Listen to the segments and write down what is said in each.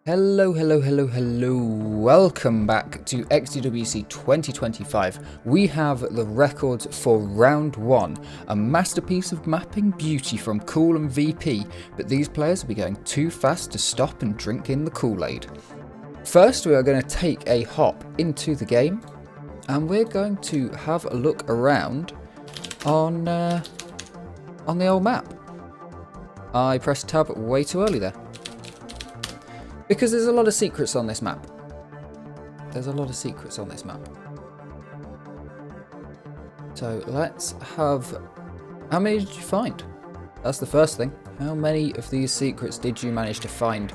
Hello, welcome back to XDWC 2025. We have the records for round 1, a masterpiece of mapping beauty from kLeiN VP, but these players will be going too fast to stop and drink in the Kool-Aid. First, we are going to take a hop into the game, and we're going to have a look around on the old map. I pressed tab way too early there. Because there's a lot of secrets on this map. So let's have... How many did you find? That's the first thing. How many of these secrets did you manage to find?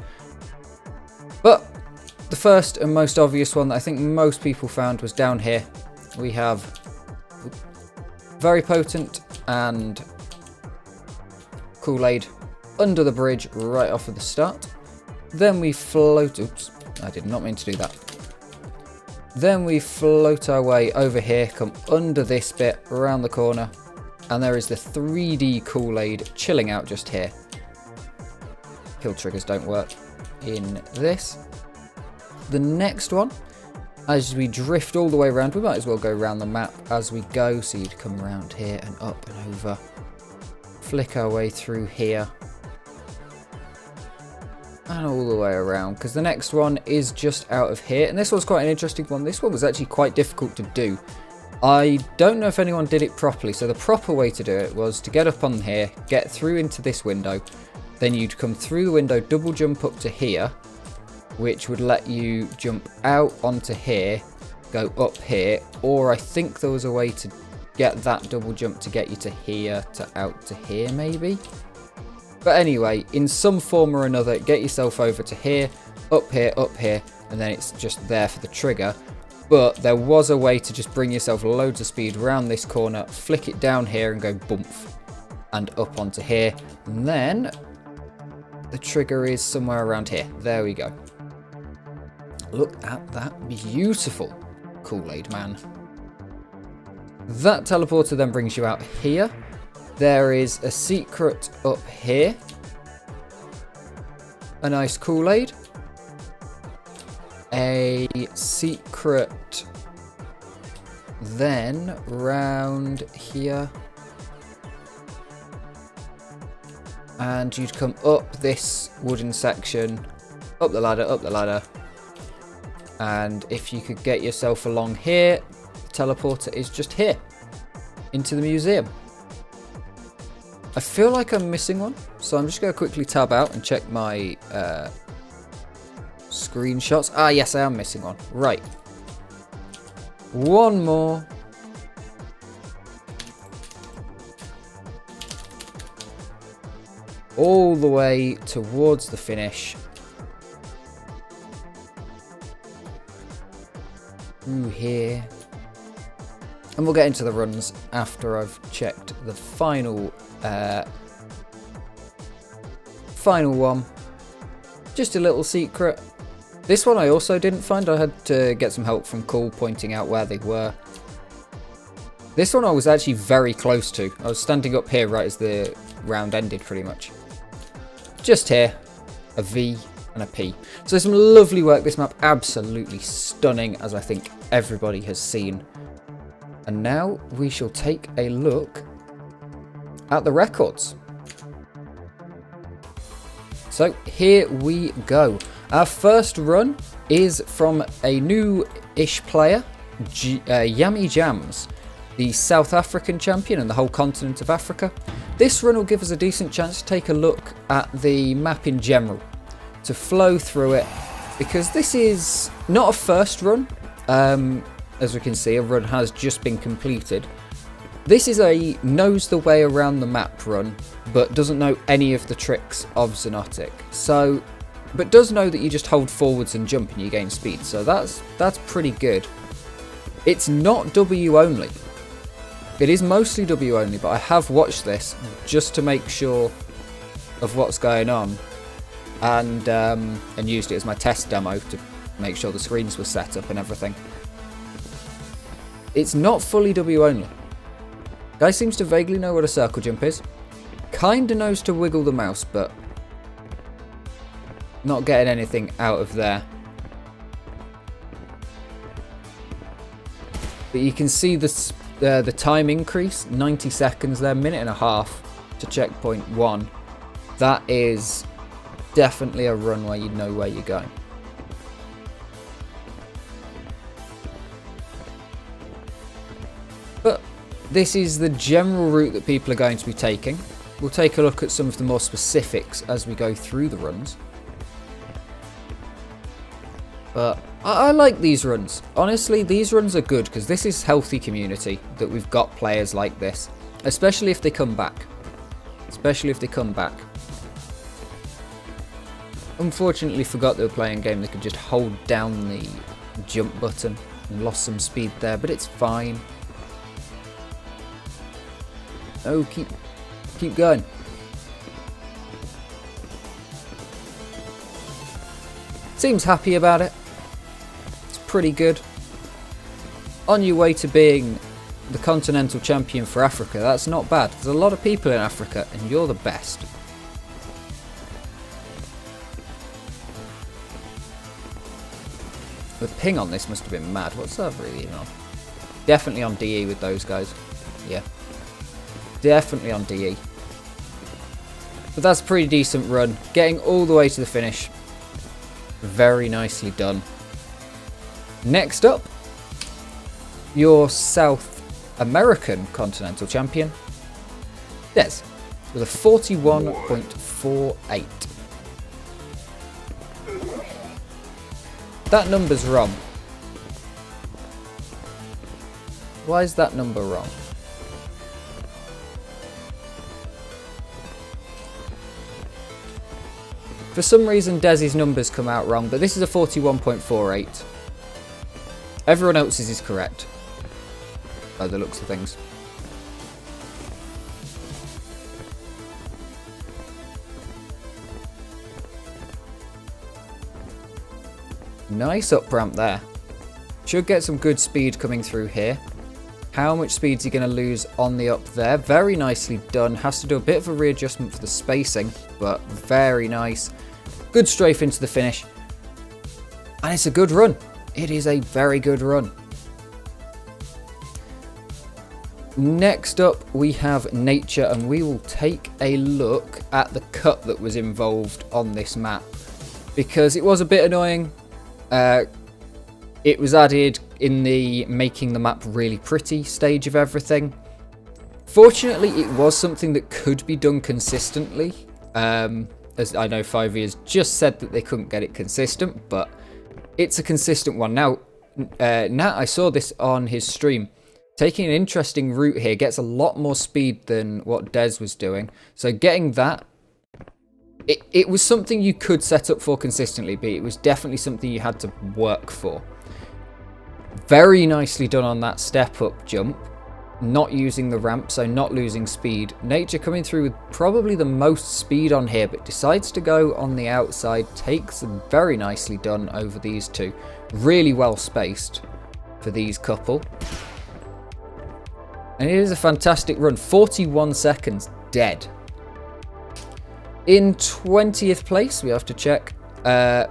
But the first and most obvious one that I think most people found was down here. We have very potent and Kool-Aid under the bridge right off of the start. Then we float... Oops, I did not mean to do that. Then we float our way over here, come under this bit, around the corner, and there is the 3D Kool-Aid chilling out just here. Kill triggers don't work in this. The next one, as we drift all the way around, we might as well go around the map as we go, so you'd come around here and up and over. Flick our way through here. And all the way around, because the next one is just out of here, and this one's quite an interesting one. This one was actually quite difficult to do. I don't know if anyone did it properly, so the proper way to do it was to get up on here, get through into this window, then you'd come through the window, double jump up to here, which would let you jump out onto here, go up here, or I think there was a way to get that double jump to get you to here, to out to here maybe? But anyway, in some form or another, get yourself over to here, up here, and then it's just there for the trigger. But there was a way to just bring yourself loads of speed around this corner, flick it down here and go bump, and up onto here. And then the trigger is somewhere around here. There we go. Look at that beautiful Kool-Aid man. That teleporter then brings you out here. There is a secret up here. A nice Kool-Aid. A secret then round here. And you'd come up this wooden section, up the ladder. And if you could get yourself along here, the teleporter is just here, into the museum. I feel like I'm missing one, so I'm just going to quickly tab out and check my screenshots. Ah, yes, I am missing one. Right. One more. All the way towards the finish. Through here. And we'll get into the runs after I've checked the final one. Just a little secret. This one I also didn't find. I had to get some help from Cool pointing out where they were. This one I was actually very close to. I was standing up here right as the round ended pretty much. Just here. A V and a P. So some lovely work. This map absolutely stunning, as I think everybody has seen. And now we shall take a look at the records. So here we go. Our first run is from a new-ish player, Yummy Jams, the South African champion and the whole continent of Africa. This run will give us a decent chance to take a look at the map in general, to flow through it, because this is not a first run. As we can see, a run has just been completed. This is a knows the way around the map run, but doesn't know any of the tricks of Xonotic. So, but does know that you just hold forwards and jump and you gain speed. So that's pretty good. It's not W only. It is mostly W only, but I have watched this just to make sure of what's going on, and used it as my test demo to make sure the screens were set up and everything. It's not fully W only. Guy seems to vaguely know what a circle jump is. Kinda knows to wiggle the mouse, but Not getting anything out of there. But you can see the time increase, 90 seconds there, minute and a half to checkpoint 1. That is definitely a run where you know where you're going. But this is the general route that people are going to be taking. We'll take a look at some of the more specifics as we go through the runs. But I like these runs. Honestly, these runs are good because this is healthy community that we've got players like this. Especially if they come back. Unfortunately forgot they were playing a game that could just hold down the jump button and lost some speed there, but it's fine. Oh, keep going. Seems happy about it. It's pretty good. On your way to being the continental champion for Africa, that's not bad. There's a lot of people in Africa and you're the best. The ping on this must have been mad. What's that really even on? Definitely on DE with those guys. Yeah. Definitely on DE. But that's a pretty decent run. Getting all the way to the finish. Very nicely done. Next up, your South American Continental Champion, Dez, with a 41.48. That number's wrong. Why is that number wrong? For some reason, Dez's numbers come out wrong, but this is a 41.48. Everyone else's is correct, by the looks of things. Nice up ramp there. Should get some good speed coming through here. How much speed's he going to lose on the up there? Very nicely done. Has to do a bit of a readjustment for the spacing, but very nice. Good strafe into the finish. And it's a good run. It is a very good run. Next up, we have nature, and we will take a look at the cut that was involved on this map, because it was a bit annoying. It was added in the making the map really pretty stage of everything. Fortunately, it was something that could be done consistently. As I know 5e has just said that they couldn't get it consistent, but it's a consistent one. Now, Nat, I saw this on his stream. Taking an interesting route here gets a lot more speed than what Dez was doing. So getting that, it was something you could set up for consistently, but it was definitely something you had to work for. Very nicely done on that step up jump. Not using the ramp, so not losing speed. Nature coming through with probably the most speed on here, but decides to go on the outside. Takes them very nicely done over these two. Really well spaced for these couple. And it is a fantastic run. 41 seconds dead. In 20th place, we have to check.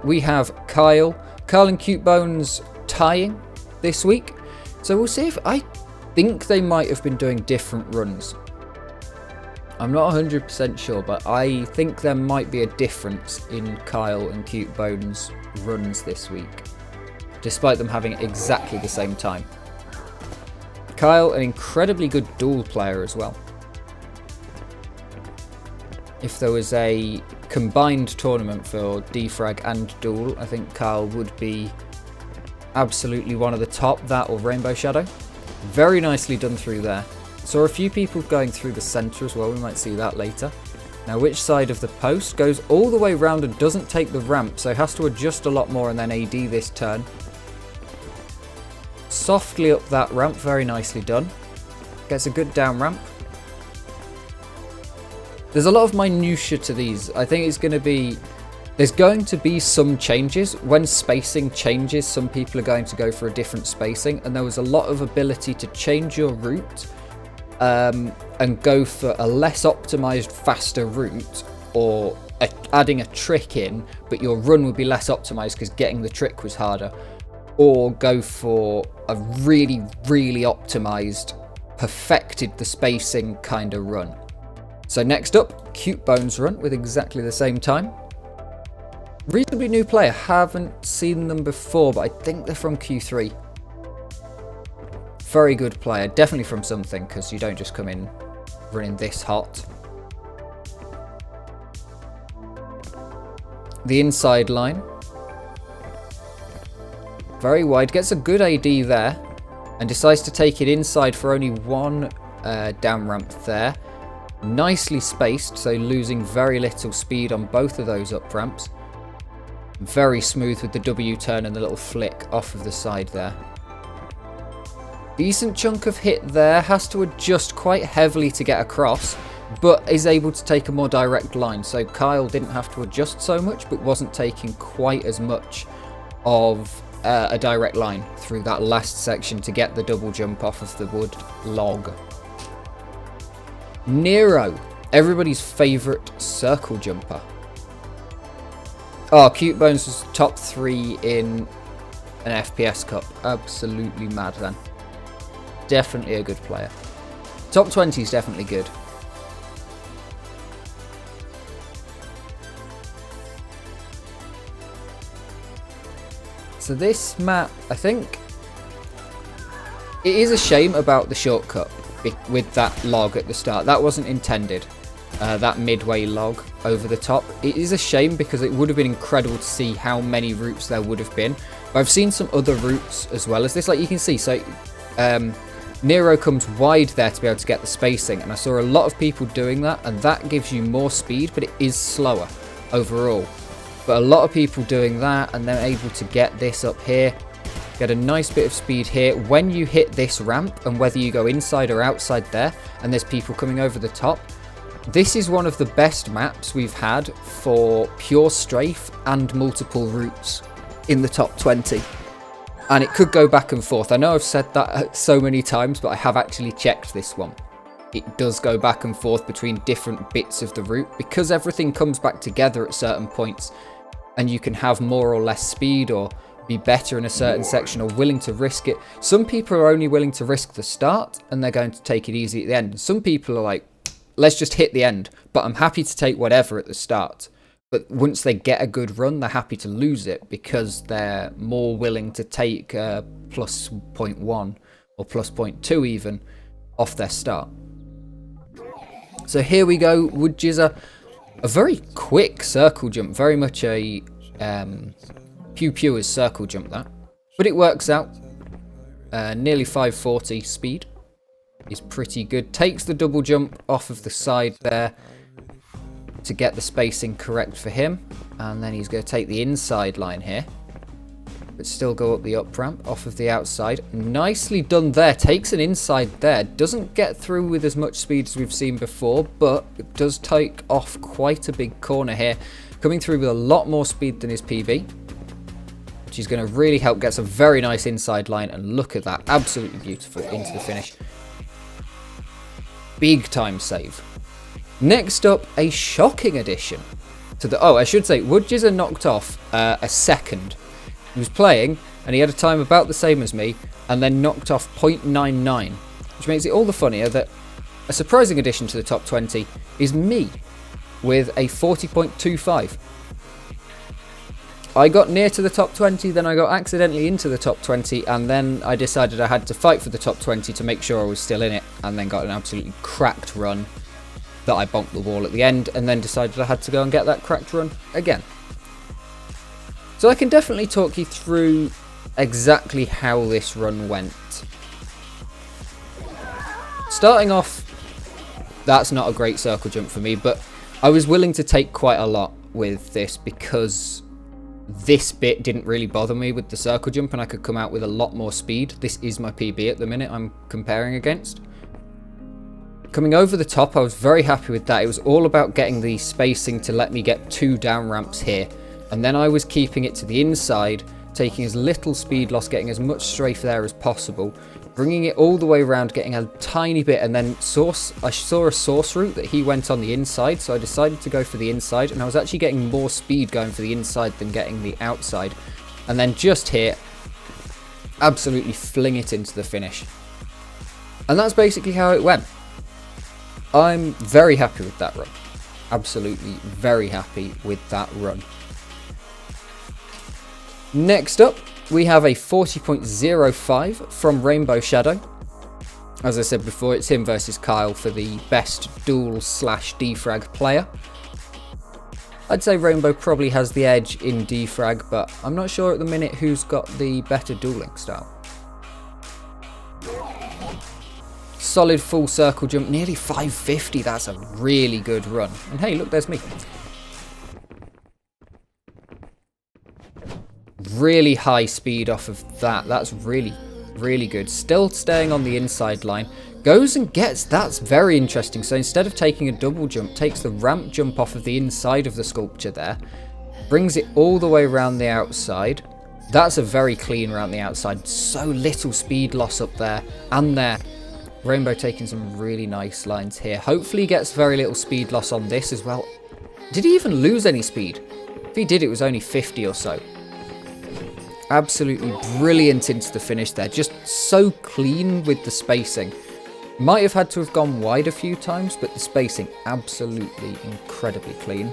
We have Kyle and qutebones tying this week. So we'll see if I think they might have been doing different runs. I'm not 100% sure, but I think there might be a difference in Kyle and qutebones runs this week, despite them having exactly the same time. Kyle, an incredibly good duel player as well. If there was a combined tournament for DeFrag and duel, I think Kyle would be absolutely one of the top, that or RainbowShadow. Very nicely done through there. Saw a few people going through the centre as well, we might see that later. Now which side of the post goes all the way round and doesn't take the ramp, so has to adjust a lot more and then AD this turn. Softly up that ramp, very nicely done. Gets a good down ramp. There's a lot of minutiae to these. I think it's going to be... There's going to be some changes. When spacing changes, some people are going to go for a different spacing. And there was a lot of ability to change your route and go for a less optimized, faster route. Or adding a trick in, but your run would be less optimized because getting the trick was harder. Or go for a really, really optimized, perfected the spacing kind of run. So next up, qutebones run with exactly the same time. Reasonably new player, haven't seen them before, but I think they're from Q3. Very good player, definitely from something, because you don't just come in running this hot. The inside line. Very wide, gets a good AD there, and decides to take it inside for only one down ramp there. Nicely spaced, so losing very little speed on both of those up ramps. Very smooth with the W turn and the little flick off of the side there. Decent chunk of hit there, has to adjust quite heavily to get across, but is able to take a more direct line. So Kyle didn't have to adjust so much, but wasn't taking quite as much of a direct line through that last section to get the double jump off of the wood log. NeRo, everybody's favourite circle jumper. Oh, qutebones was top 3 in an FPS Cup. Absolutely mad then. Definitely a good player. Top 20 is definitely good. So this map, I think, it is a shame about the shortcut with that log at the start. That wasn't intended. That midway log over the top. It is a shame because it would have been incredible to see how many routes there would have been. But I've seen some other routes as well as this, like you can see. So NeRo comes wide there to be able to get the spacing, and I saw a lot of people doing that, and that gives you more speed, but it is slower overall. But a lot of people doing that, and they're able to get this up here, get a nice bit of speed here. When you hit this ramp, and whether you go inside or outside there, and there's people coming over the top, this is one of the best maps we've had for pure strafe and multiple routes in the top 20. And it could go back and forth. I know I've said that so many times, but I have actually checked this one. It does go back and forth between different bits of the route because everything comes back together at certain points, and you can have more or less speed or be better in a certain section or willing to risk it. Some people are only willing to risk the start and they're going to take it easy at the end. Some people are like, let's just hit the end, but I'm happy to take whatever at the start. But once they get a good run, they're happy to lose it because they're more willing to take plus 0.1 or plus 0.2 even off their start. So here we go, wdjzr. A very quick circle jump, very much a pew pew as circle jump that. But it works out. Nearly 540 speed is pretty good. Takes the double jump off of the side there to get the spacing correct for him, and then he's going to take the inside line here but still go up the up ramp off of the outside. Nicely done there. Takes an inside there, doesn't get through with as much speed as we've seen before, but it does take off quite a big corner here, coming through with a lot more speed than his PB, which is going to really help. Gets a very nice inside line, and look at that, absolutely beautiful into the finish. Big time save. Next up, a shocking addition to the... Oh, I should say, wdjzr knocked off a second. He was playing, and he had a time about the same as me, and then knocked off 0.99, which makes it all the funnier that a surprising addition to the top 20 is me, with a 40.25. I got near to the top 20, then I got accidentally into the top 20, and then I decided I had to fight for the top 20 to make sure I was still in it, and then got an absolutely cracked run that I bonked the wall at the end, and then decided I had to go and get that cracked run again. So I can definitely talk you through exactly how this run went. Starting off, that's not a great circle jump for me, but I was willing to take quite a lot with this because this bit didn't really bother me with the circle jump, and I could come out with a lot more speed. This is my PB at the minute I'm comparing against. Coming over the top, I was very happy with that. It was all about getting the spacing to let me get 2 down ramps here. And then I was keeping it to the inside taking as little speed loss, getting as much strafe there as possible, bringing it all the way around, getting a tiny bit, and then I saw a source route that he went on the inside, so I decided to go for the inside, and I was actually getting more speed going for the inside than getting the outside. And then just here, absolutely fling it into the finish. And that's basically how it went. I'm very happy with that run. Absolutely very happy with that run. Next up, we have a 40.05 from RainbowShadow. As I said before, it's him versus Kyle for the best duel/defrag player. I'd say Rainbow probably has the edge in defrag, but I'm not sure at the minute who's got the better dueling style. Solid full circle jump, nearly 550, that's a really good run. And hey, look, there's me. Really high speed off of that, that's really, really good. Still staying on the inside line. Goes and gets, that's very interesting. So instead of taking a double jump, takes the ramp jump off of the inside of the sculpture there. Brings it all the way around the outside. That's a very clean around the outside. So little speed loss up there and there. Rainbow taking some really nice lines here. Hopefully he gets very little speed loss on this as well. Did he even lose any speed? If he did, it was only 50 or so. Absolutely brilliant into the finish there. Just so clean with the spacing. Might have had to have gone wide a few times, but the spacing absolutely incredibly clean.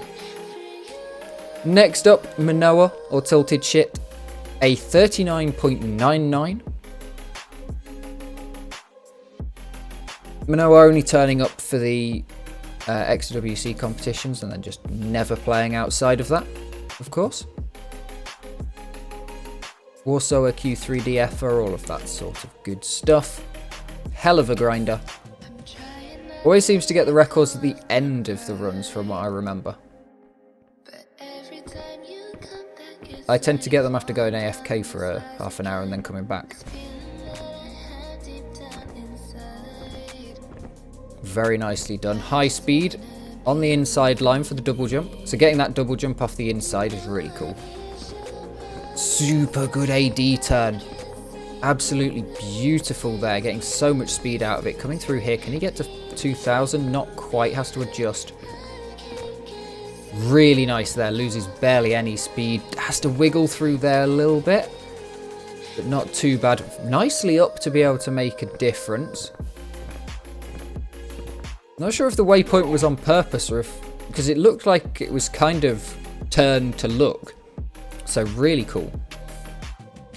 Next up, Manoa, or Tilted Shit, a 39.99. Manoa only turning up for the XDWC competitions and then just never playing outside of that, of course. Also a Q3DFer, all of that sort of good stuff. Hell of a grinder. Always seems to get the records at the end of the runs from what I remember. I tend to get them after going AFK for half an hour and then coming back. Very nicely done. High speed on the inside line for the double jump. So getting that double jump off the inside is really cool. Super good AD turn. Absolutely beautiful there. Getting so much speed out of it. Coming through here. Can he get to 2000? Not quite. Has to adjust. Really nice there. Loses barely any speed. Has to wiggle through there a little bit. But not too bad. Nicely up to be able to make a difference. Not sure if the waypoint was on purpose or if... because it looked like it was kind of turned to look. So really cool.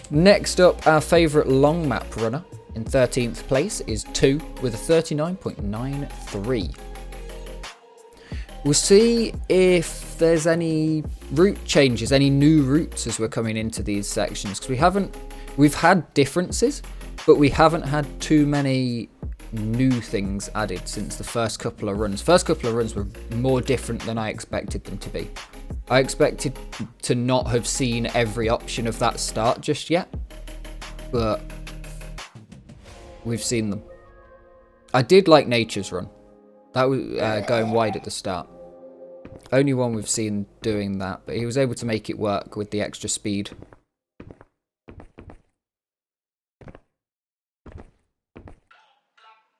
Next up, our favourite long map runner in 13th place is 2 with a 39.93. We'll see if there's any route changes, any new routes as we're coming into these sections. Because we've had differences, but we haven't had too many new things added since the first couple of runs. First couple of runs were more different than I expected them to be. I expected to not have seen every option of that start just yet, but we've seen them. I did like Nature's run. That was going wide at the start. Only one we've seen doing that, but he was able to make it work with the extra speed.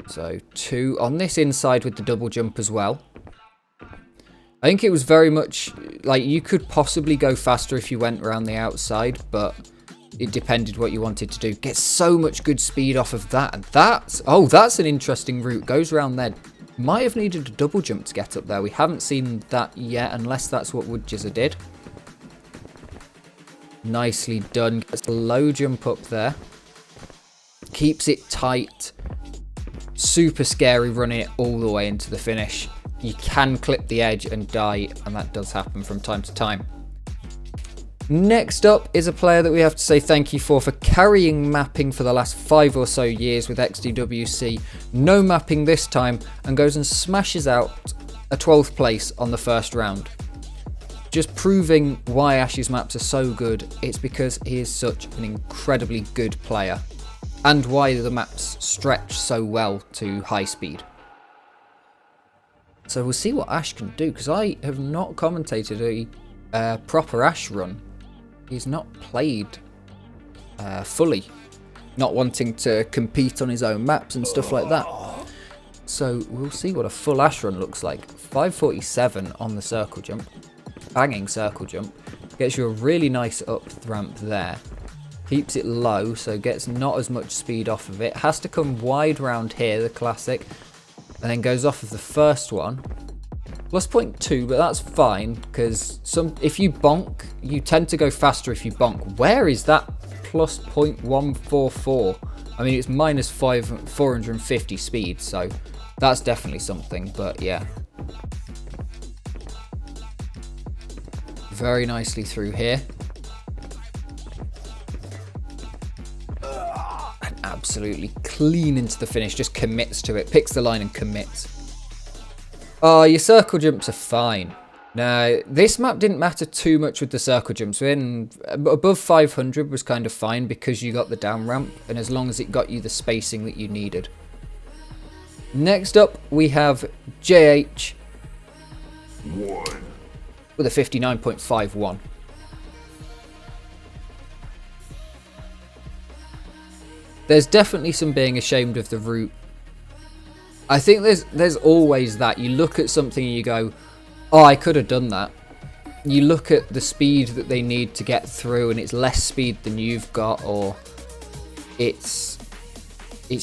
So 2 on this inside with the double jump as well. I think it was very much like you could possibly go faster if you went around the outside, but it depended what you wanted to do. Get so much good speed off of that. And that's an interesting route. Goes around there. Might have needed a double jump to get up there. We haven't seen that yet, unless that's what wdjzr did. Nicely done. Gets a low jump up there. Keeps it tight. Super scary running it all the way into the finish. You can clip the edge and die, and that does happen from time to time. Next up is a player that we have to say thank you for carrying mapping for the last 5 or so years with XDWC. No mapping this time, and goes and smashes out a 12th place on the first round. Just proving why Ash's maps are so good. It's because he is such an incredibly good player, and why the maps stretch so well to high speed. So we'll see what Ash can do, because I have not commentated a proper Ash run. He's not played fully, not wanting to compete on his own maps and stuff like that. So we'll see what a full Ash run looks like. 547 on the circle jump, banging circle jump, gets you a really nice up ramp there. Keeps it low, so gets not as much speed off of it. Has to come wide round here, the classic, and then goes off of the first one. Plus 0.2, but that's fine, because if you bonk, you tend to go faster if you bonk. Where is that plus 0.144? I mean, it's minus 450 speed, so that's definitely something, but yeah. Very nicely through here. And absolutely clean into the finish, just commits to it, picks the line and commits. Oh, your circle jumps are fine. Now, this map didn't matter too much with the circle jumps. Above 500 was kind of fine because you got the down ramp, and as long as it got you the spacing that you needed. Next up, we have jhheight with a 59.51. There's definitely some being ashamed of the route. I think there's always that. You look at something and you go, oh, I could have done that. You look at the speed that they need to get through and it's less speed than you've got, or it's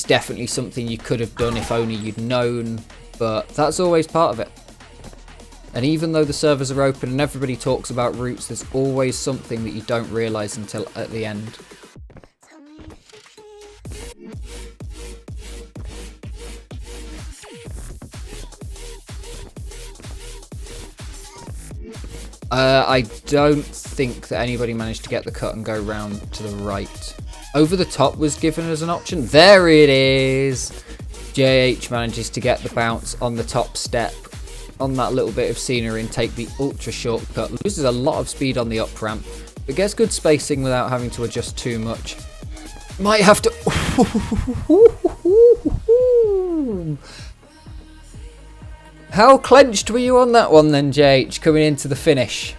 definitely something you could have done if only you'd known, but that's always part of it. And even though the servers are open and everybody talks about routes, there's always something that you don't realise until at the end. I don't think that anybody managed to get the cut and go round to the right. Over the top was given as an option. There it is. jhheight manages to get the bounce on the top step on that little bit of scenery and take the ultra shortcut. Loses a lot of speed on the up ramp, but gets good spacing without having to adjust too much. Might have to... How clenched were you on that one then, jhheight, coming into the finish?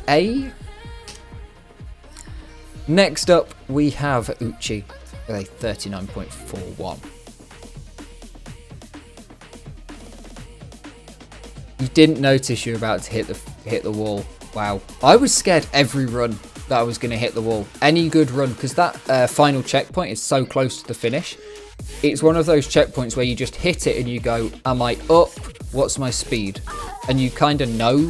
A? Next up, we have Uchi with a 39.41. You didn't notice you were about to hit the wall. Wow. I was scared every run that I was going to hit the wall. Any good run, because that final checkpoint is so close to the finish. It's one of those checkpoints where you just hit it and you go, am I up? What's my speed? And you kind of know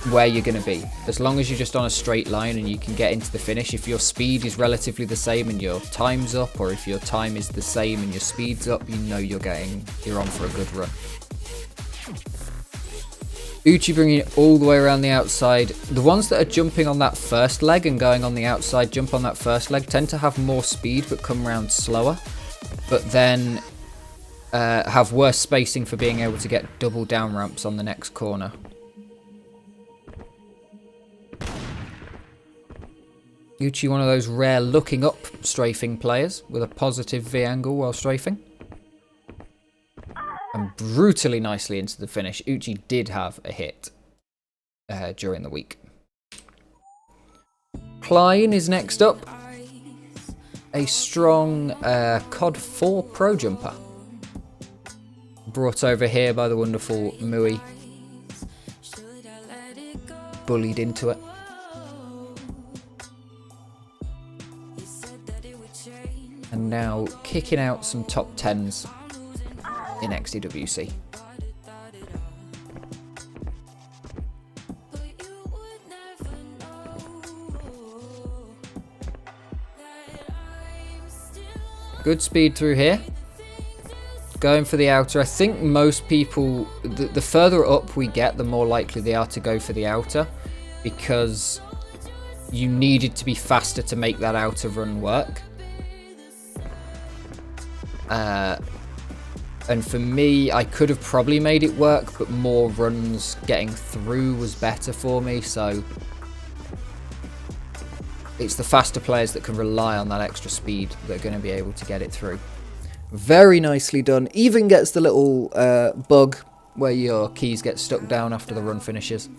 where you're going to be. As long as you're just on a straight line and you can get into the finish. If your speed is relatively the same and your time's up, or if your time is the same and your speed's up, you know you're on for a good run. Uchi bringing it all the way around the outside. The ones that are jumping on that first leg and going on the outside jump on that first leg tend to have more speed but come round slower. But then have worse spacing for being able to get double down ramps on the next corner. Uchi, one of those rare looking up strafing players with a positive V angle while strafing. And brutally nicely into the finish. Uchi did have a hit during the week. kLeiN is next up. A strong COD 4 pro jumper. Brought over here by the wonderful Mui. Bullied into it. And now kicking out some top 10s in XDWC. Good speed through here. Going for the outer. I think most people, the further up we get, the more likely they are to go for the outer, because you needed to be faster to make that outer run work. And for me, I could have probably made it work, but more runs getting through was better for me, so it's the faster players that can rely on that extra speed that are going to be able to get it through. Very nicely done. Even gets the little bug where your keys get stuck down after the run finishes.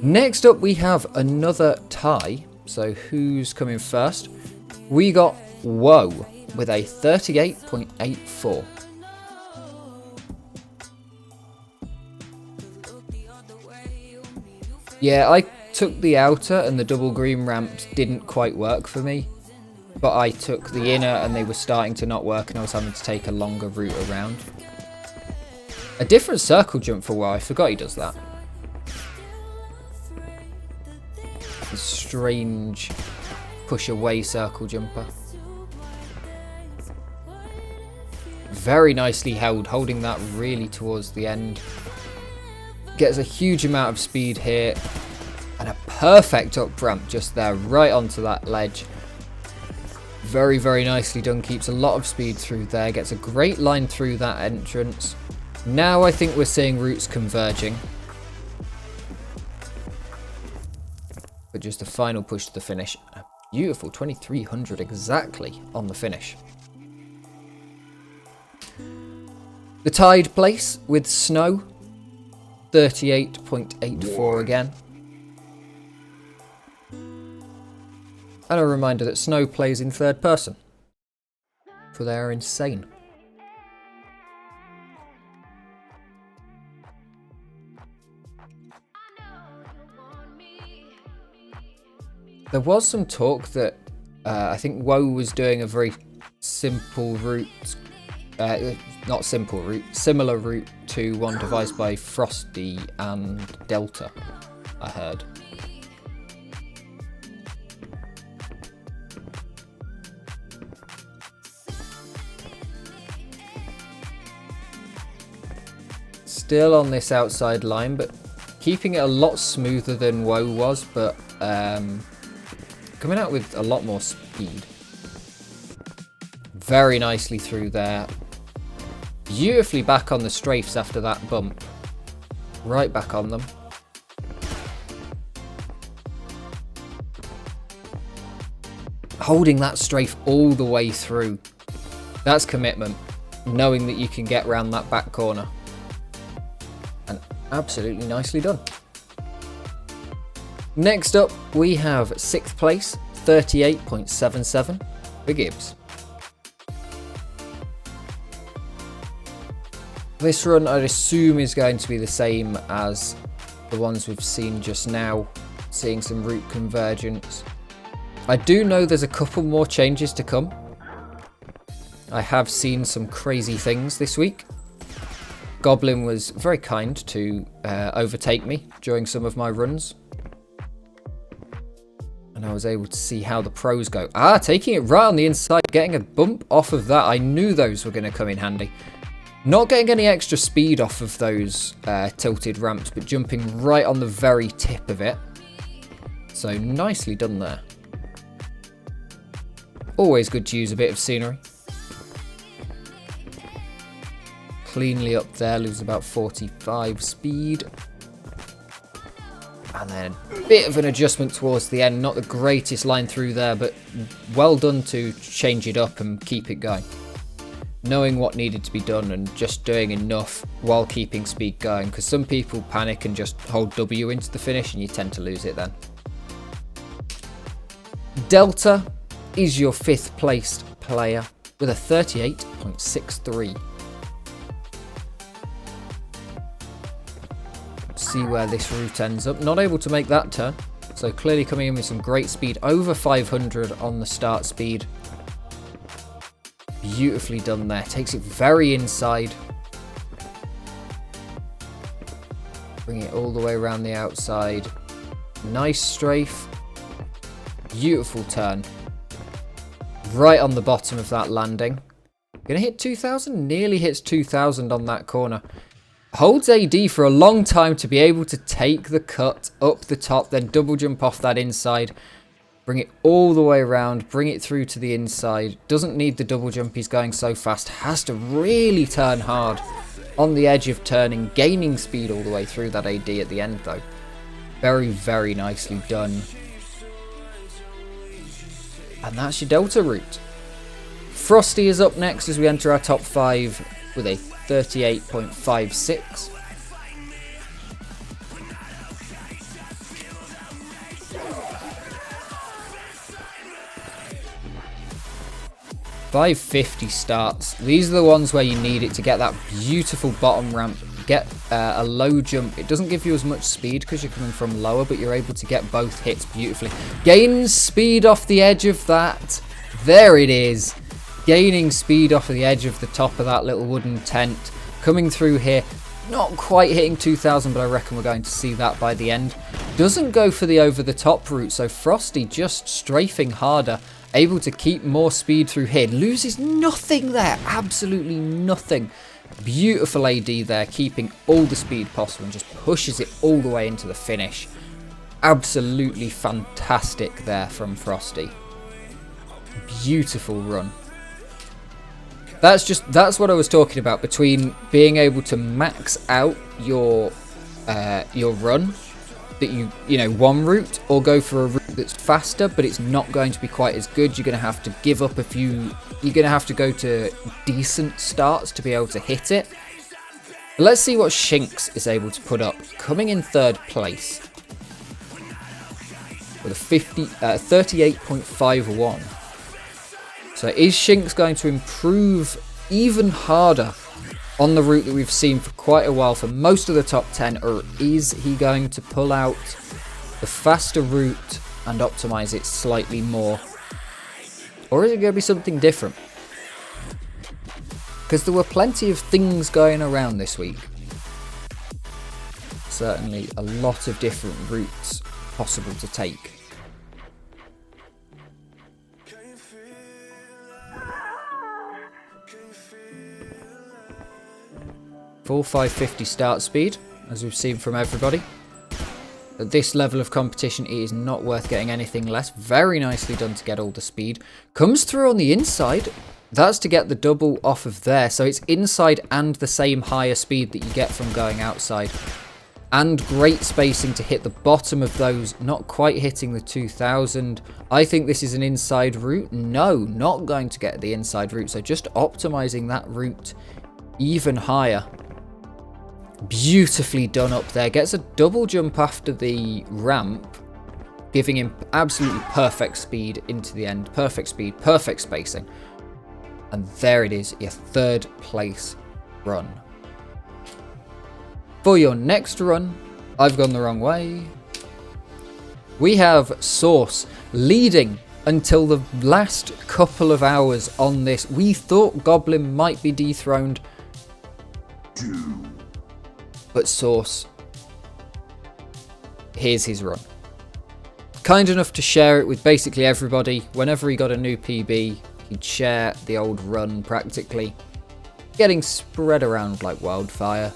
Next up, we have another tie So who's coming first? We got woah with a 38.84. Yeah, I took the outer and the double green ramps didn't quite work for me. But I took the inner and they were starting to not work and I was having to take a longer route around. A different circle jump for woah, I forgot he does that. A strange push away circle jumper. Very nicely held, holding that really towards the end. Gets a huge amount of speed here. And a perfect up ramp just there, right onto that ledge. Very, very nicely done. Keeps a lot of speed through there. Gets a great line through that entrance. Now I think we're seeing routes converging. But just a final push to the finish. A beautiful 2300 exactly on the finish. The tied place with snow. 38.84 again. And a reminder that Snow plays in third person, for they are insane. There was some talk that I think woah was doing a very simple route, not simple route, similar route to one devised by Frostie and Delta, I heard. Still on this outside line, but keeping it a lot smoother than woah was, but coming out with a lot more speed. Very nicely through there. Beautifully back on the strafes after that bump. Right back on them. Holding that strafe all the way through. That's commitment. Knowing that you can get around that back corner. And absolutely nicely done. Next up, we have 6th place, 38.77 for gibbz. This run, I'd assume, is going to be the same as the ones we've seen just now, seeing some route convergence. I do know there's a couple more changes to come. I have seen some crazy things this week. Goblin was very kind to overtake me during some of my runs. And I was able to see how the pros go. Ah, taking it right on the inside, getting a bump off of that. I knew those were going to come in handy. Not getting any extra speed off of those tilted ramps, but jumping right on the very tip of it. So nicely done there. Always good to use a bit of scenery. Cleanly up there, lose about 45 speed. And then a bit of an adjustment towards the end. Not the greatest line through there, but well done to change it up and keep it going. Knowing what needed to be done and just doing enough while keeping speed going. Because some people panic and just hold W into the finish and you tend to lose it then. Delta is your 5th placed player with a 38.63. See where this route ends up. Not able to make that turn, so clearly coming in with some great speed, over 500 on the start speed. Beautifully done there. Takes it very inside. Bring it all the way around the outside. Nice strafe. Beautiful turn. Right on the bottom of that landing. Gonna hit 2000? Nearly hits 2000 on that corner. Holds AD for a long time to be able to take the cut up the top, then double jump off that inside. Bring it all the way around, bring it through to the inside. Doesn't need the double jump, he's going so fast. Has to really turn hard on the edge of turning, gaining speed all the way through that AD at the end though. Very, very nicely done. And that's your Delta route. Frostie is up next as we enter our top 5 with a 38.56. 550 starts. These are the ones where you need it to get that beautiful bottom ramp, get a low jump. It doesn't give you as much speed because you're coming from lower, but you're able to get both hits beautifully. Gains speed off the edge of that. There it is. Gaining speed off of the edge of the top of that little wooden tent. Coming through here. Not quite hitting 2000, but I reckon we're going to see that by the end. Doesn't go for the over the top route, so Frostie just strafing harder. Able to keep more speed through here. Loses nothing there. Absolutely nothing. Beautiful AD there. Keeping all the speed possible and just pushes it all the way into the finish. Absolutely fantastic there from Frostie. Beautiful run. That's what I was talking about, between being able to max out your run, that you know, one route, or go for a route that's faster but it's not going to be quite as good. You're going to have to give up a few, you're going to have to go to decent starts to be able to hit it. But let's see what Shynx is able to put up, coming in 3rd place with a 38.51. So is Shynx going to improve even harder on the route that we've seen for quite a while for most of the top 10, or is he going to pull out the faster route and optimize it slightly more? Or is it going to be something different? Because there were plenty of things going around this week. Certainly a lot of different routes possible to take. Full 550 start speed, as we've seen from everybody. At this level of competition, it is not worth getting anything less. Very nicely done to get all the speed. Comes through on the inside. That's to get the double off of there. So it's inside and the same higher speed that you get from going outside. And great spacing to hit the bottom of those. Not quite hitting the 2000. I think this is an inside route. No, not going to get the inside route. So just optimizing that route even higher. Beautifully done up there. Gets a double jump after the ramp, giving him absolutely perfect speed into the end. Perfect speed, perfect spacing. And there it is, your 3rd place run. For your next run, I've gone the wrong way. We have Source leading until the last couple of hours on this. We thought Goblin might be dethroned. But Source, here's his run. Kind enough to share it with basically everybody. Whenever he got a new PB, he'd share the old run practically. Getting spread around like wildfire.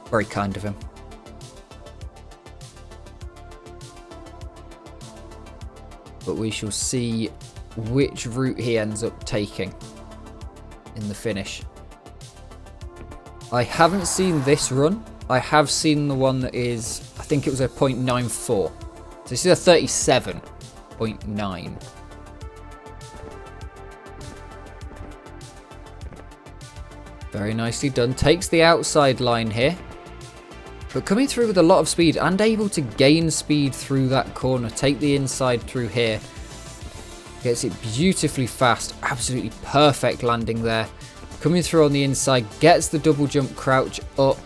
Very kind of him. But we shall see which route he ends up taking in the finish. I haven't seen this run. I have seen the one that is, I think it was a 0.94. So this is a 37.9. Very nicely done. Takes the outside line here. But coming through with a lot of speed and able to gain speed through that corner. Take the inside through here. Gets it beautifully fast. Absolutely perfect landing there. Coming through on the inside, gets the double jump crouch up.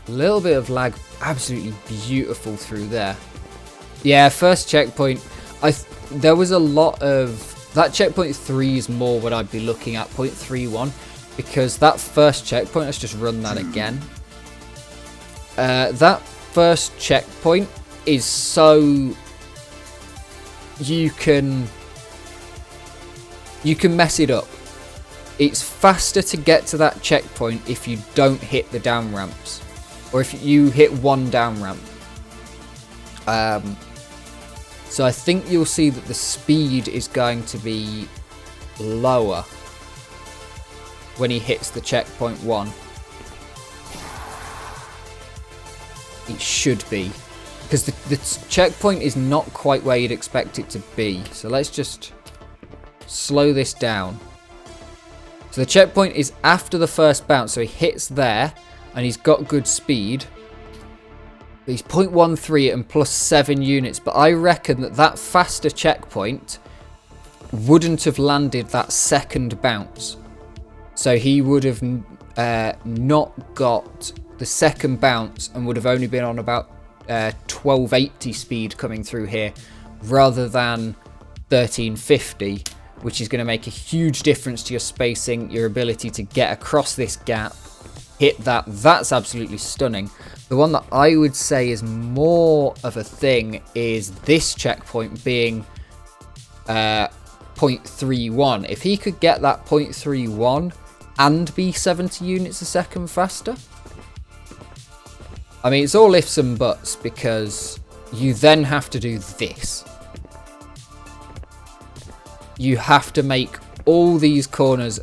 A little bit of lag, absolutely beautiful through there. Yeah, first checkpoint. There was a lot of... That checkpoint 3 is more what I'd be looking at, 0.31. Because that first checkpoint, let's just run that again. That first checkpoint is so... You can mess it up. It's faster to get to that checkpoint if you don't hit the down ramps. Or if you hit one down ramp. So I think you'll see that the speed is going to be lower when he hits the checkpoint 1. It should be. Because the checkpoint is not quite where you'd expect it to be. So let's just slow this down. So the checkpoint is after the first bounce, so he hits there, and he's got good speed. But he's 0.13 and plus 7 units, but I reckon that faster checkpoint wouldn't have landed that second bounce. So he would have not got the second bounce and would have only been on about 1280 speed coming through here rather than 1350, which is going to make a huge difference to your spacing, your ability to get across this gap, hit that. That's absolutely stunning. The one that I would say is more of a thing is this checkpoint being 0.31. If he could get that 0.31 and be 70 units a second faster, I mean, it's all ifs and buts, because you then have to do this. You have to make all these corners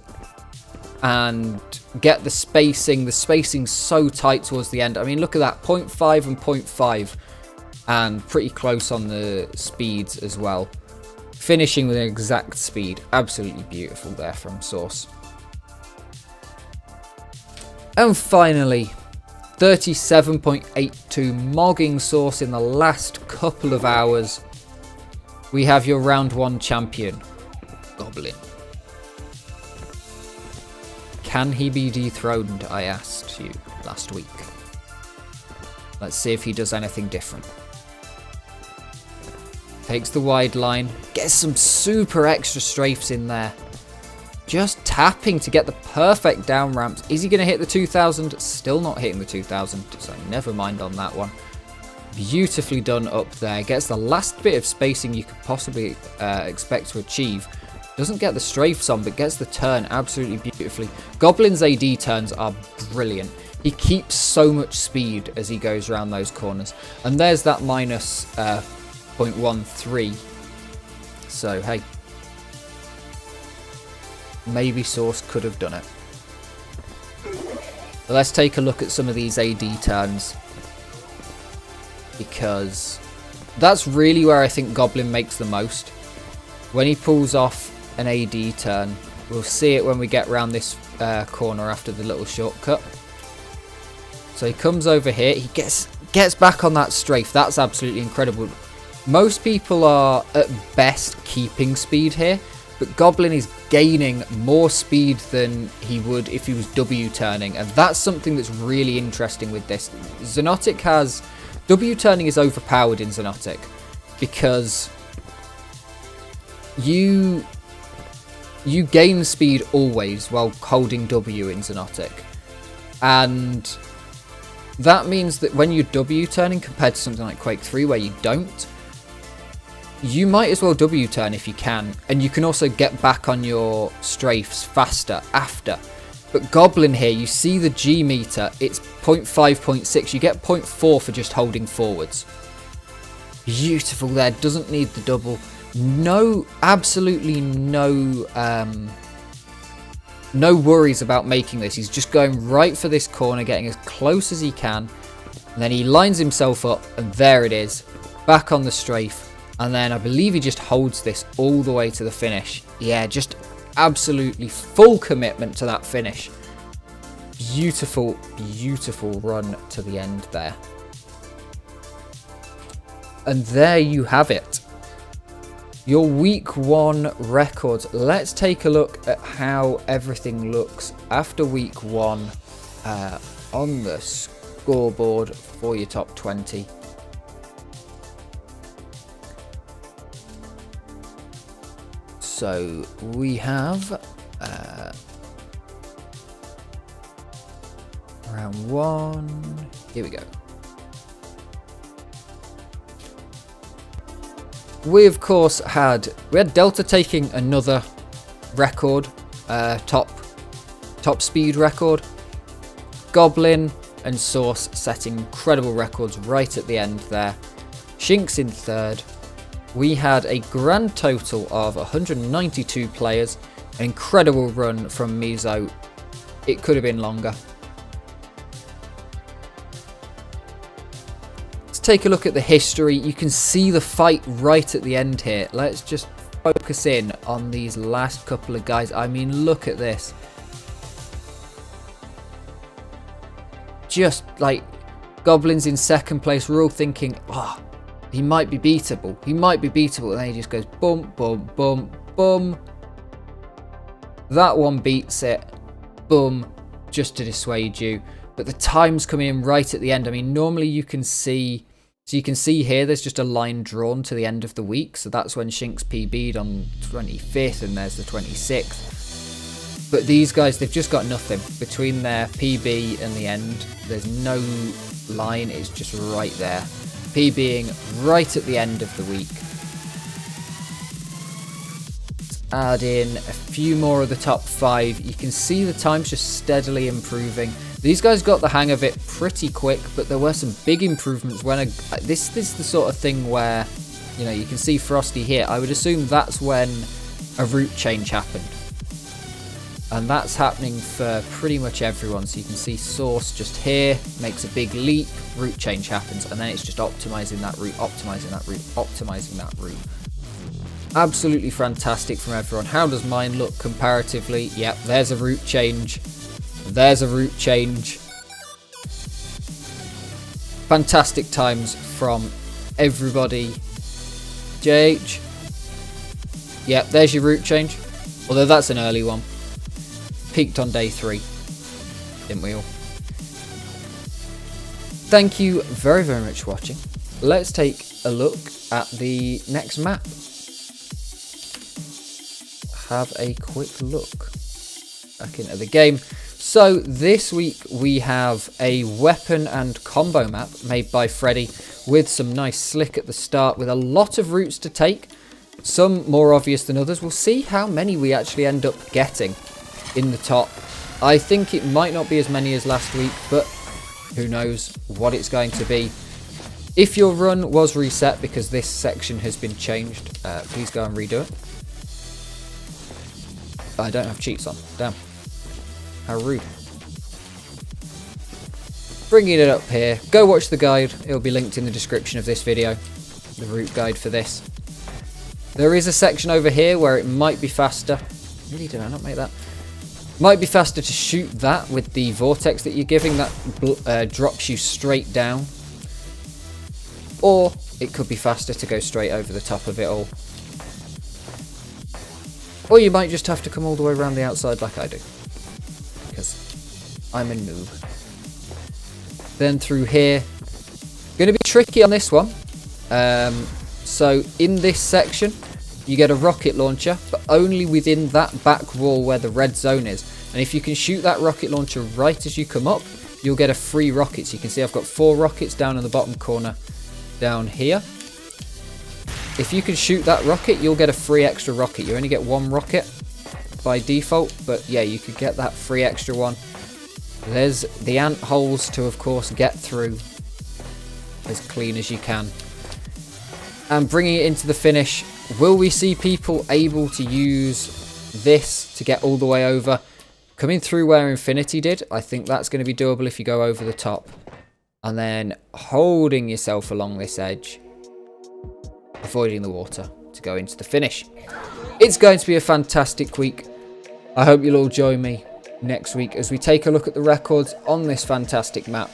and get the spacing. The spacing's so tight towards the end. I mean, look at that, 0.5 and 0.5, and pretty close on the speeds as well. Finishing with an exact speed. Absolutely beautiful there from Source. And finally, 37.82 mogging Source in the last couple of hours. We have your round 1 champion, Goblin. Can he be dethroned, I asked you last week. Let's see if he does anything different. Takes the wide line, gets some super extra strafes in there. Just tapping to get the perfect down ramps. Is he going to hit the 2000? Still not hitting the 2000, so never mind on that one. Beautifully done up there. Gets the last bit of spacing you could possibly expect to achieve. Doesn't get the strafes on, but gets the turn absolutely beautifully. Goblin's AD turns are brilliant. He keeps so much speed as he goes around those corners. And there's that minus 0.13. So, hey. Maybe Source could have done it. But let's take a look at some of these AD turns, because that's really where I think Goblin makes the most. When he pulls off an AD turn, we'll see it when we get around this corner after the little shortcut. So he comes over here, he gets back on that strafe. That's absolutely incredible. Most people are at best keeping speed here, but Goblin is gaining more speed than he would if he was W turning, and that's something that's really interesting with this. Xonotic has W turning is overpowered in Xonotic because you gain speed always while holding W in Xonotic, and that means that when you're W turning compared to something like Quake 3 where you don't, you might as well W turn if you can, and you can also get back on your strafes faster after. But Goblin here, you see the G meter, it's 0.5, 0.6, you get 0.4 for just holding forwards. Beautiful there, doesn't need the double. No, absolutely no worries about making this. He's just going right for this corner, getting as close as he can, and then he lines himself up, and there it is, back on the strafe. And then I believe he just holds this all the way to the finish. Yeah, just absolutely full commitment to that finish. Beautiful, beautiful run to the end there. And there you have it. Your week 1 records. Let's take a look at how everything looks after week 1 on the scoreboard for your top 20. So we have round 1. Here we go. We of course had Delta taking another record, top speed record. Goblin and Source setting incredible records right at the end there. Shynx in 3rd. We had a grand total of 192 players. An incredible run from Mizo. It could have been longer. Let's take a look at the history. You can see the fight right at the end here. Let's just focus in on these last couple of guys. I mean, look at this. Just like Goblin's in 2nd place. We're all thinking, oh, he might be beatable. He might be beatable. And then he just goes boom, boom, boom, Boom. That one beats it. Boom. Just to dissuade you. But the time's coming in right at the end. I mean, normally you can see... So you can see here, there's just a line drawn to the end of the week. So that's when Shynx PB'd on 25th, and there's the 26th. But these guys, they've just got nothing. Between their PB and the end, there's no line. It's just right there. PBing right at the end of the week. Let's add in a few more of the top 5. You can see the time's just steadily improving. These guys got the hang of it pretty quick, but there were some big improvements when this is the sort of thing where, you know, you can see Frostie here. I would assume that's when a route change happened. And that's happening for pretty much everyone. So you can see Source just here, makes a big leap, route change happens, and then it's just optimizing that route, optimizing that route, optimizing that route. Absolutely fantastic from everyone. How does mine look comparatively? Yep, there's a route change. There's a route change. Fantastic times from everybody. JH. Yep, there's your route change. Although that's an early one. Peaked on day 3. Didn't we all? Thank you very, very much for watching. Let's take a look at the next map. Have a quick look back into the game. So this week we have a weapon and combo map made by Freddy with some nice slick at the start with a lot of routes to take. Some more obvious than others. We'll see how many we actually end up getting in the top. I think it might not be as many as last week, but who knows what it's going to be. If your run was reset because this section has been changed, please go and redo it. I don't have cheats on. Damn. How rude. Bringing it up here. Go watch the guide. It'll be linked in the description of this video. The route guide for this. There is a section over here where it might be faster. Really, did I not make that? Might be faster to shoot that with the vortex that you're giving. That drops you straight down. Or it could be faster to go straight over the top of it all. Or you might just have to come all the way around the outside like I do. Because I'm a noob. Then through here. Going to be tricky on this one. So in this section, you get a rocket launcher, but only within that back wall where the red zone is. And if you can shoot that rocket launcher right as you come up, you'll get a free rocket. So you can see I've got 4 rockets down in the bottom corner down here. If you can shoot that rocket, you'll get a free extra rocket. You only get 1 rocket by default, but yeah, you could get that free extra one. There's the ant holes to, of course, get through as clean as you can. And bringing it into the finish, will we see people able to use this to get all the way over? Coming through where Infinity did, I think that's going to be doable if you go over the top. And then holding yourself along this edge, avoiding the water to go into the finish. It's going to be a fantastic week. I hope you'll all join me next week as we take a look at the records on this fantastic map.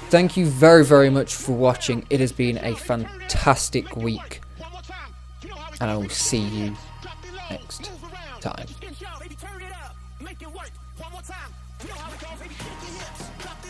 Thank you very, very much for watching. It has been a fantastic week. And I will see you next time.